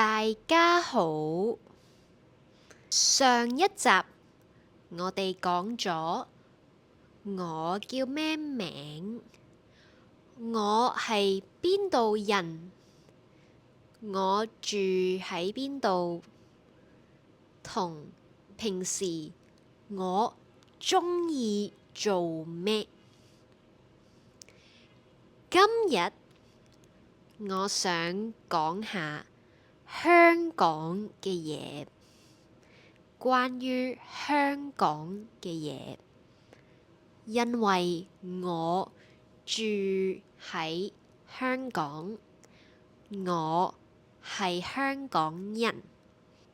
大家好，上一集我哋講咗我叫咩名，我係邊度人，我住喺邊度，同平時我鍾意做咩。今日我想講下香港嘅嘢，關於香港嘅嘢，因為我住喺香港，我係香港人。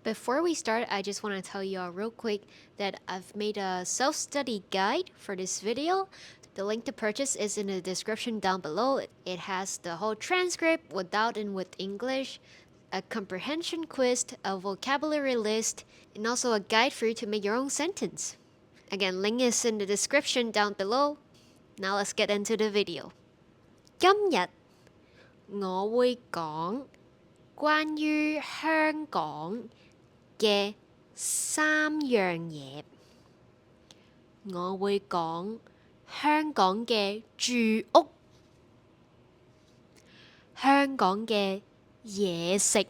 Before we start, I just want to tell you all real quick that I've made a self-study guide for this video. The link to purchase is in the description down below. It has the whole transcript without and with English, a comprehension quiz, a vocabulary list, and also a guide for you to make your own sentence. Again, link is in the description down below. Now let's get into the video. 今日我會講關於香港嘅3樣嘢。我會講香港嘅住屋、香港嘅嘢食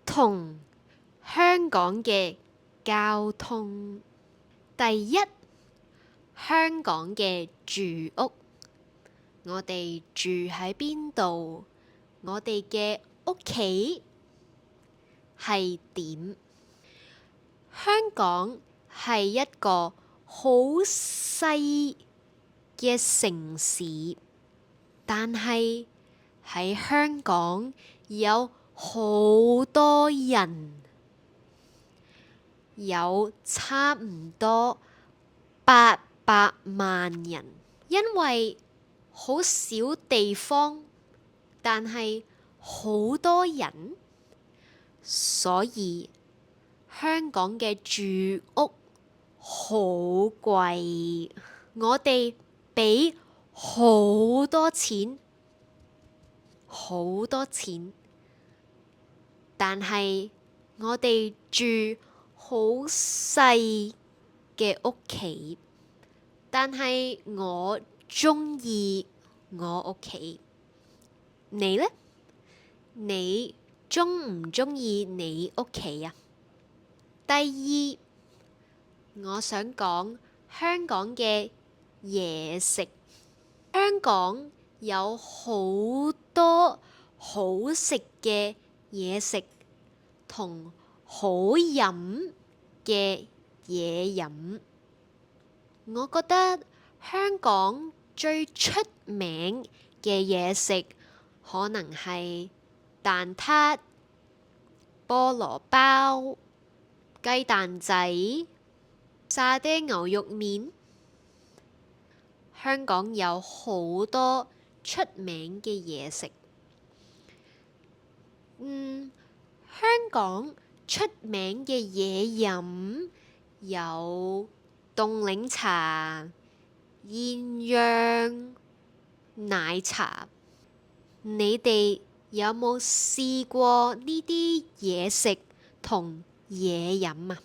同香港嘅交通。第一，香港嘅住屋，我哋住喺邊度？我哋嘅屋企係點？香港係一個好細嘅城市，但係喺香港有好多人，有差唔多800萬人，因為好少地方，但係好多人，所以香港嘅住屋好貴，我哋俾好多錢，但係我哋住好細嘅屋企，但係我鍾意我屋企。你呢？你鍾唔鍾意你屋企啊？第二，我想講香港嘅嘢食。香港有好多好食嘅嘢食同好飲嘅嘢飲。我覺得香港最出名嘅嘢食可能係蛋撻、菠蘿包、雞蛋仔、沙爹牛肉麵。香港有好多出名嘅嘢食。香港出名嘅嘢飲有凍檸茶、鴛鴦奶茶。你哋有冇試過呢啲嘢食同嘢飲啊？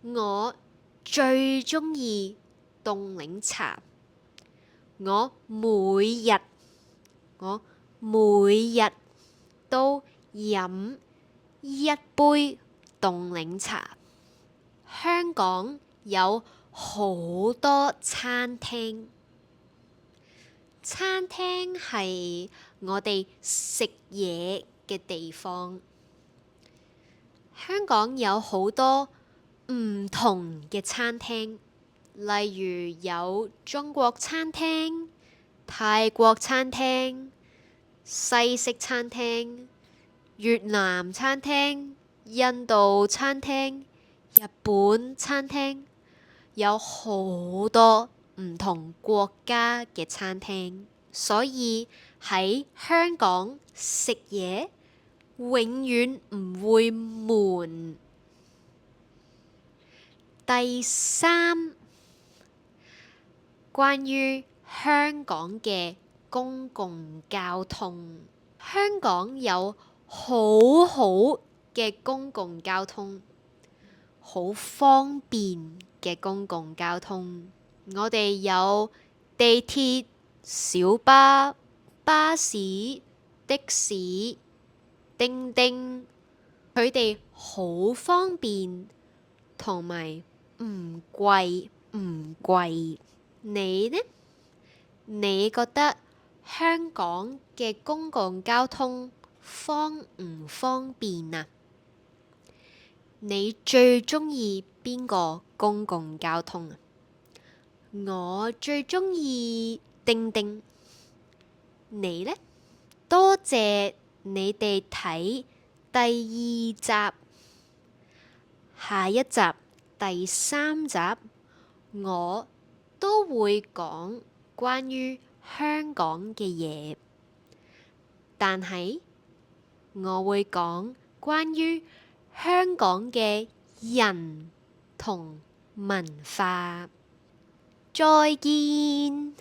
我最鍾意凍檸茶，我每日都飲一杯凍檸茶。香港有好多餐廳，餐廳係我哋食嘢嘅地方。香港有好多唔同嘅餐廳，例如有中國餐廳、泰國餐廳、西式餐廳、越南餐廳、印度餐廳、日本餐廳，有好多唔同國家嘅餐廳，所以喺香港食嘢永遠唔會悶。第三，關於香港嘅公共交通。香港有好好嘅公共交通，好方便嘅公共交通。我哋有地鐵、小巴、巴士、的士、叮叮，佢哋好方便，同埋唔貴。你呢？你覺得香港嘅公共交通方唔方便啊？你最鍾意邊個公共交通啊？我最鍾意叮叮。你呢？多謝你哋睇第2集，下一集第3集我都會講關於香港嘅嘢，但係我會講關於香港嘅人同文化。再見。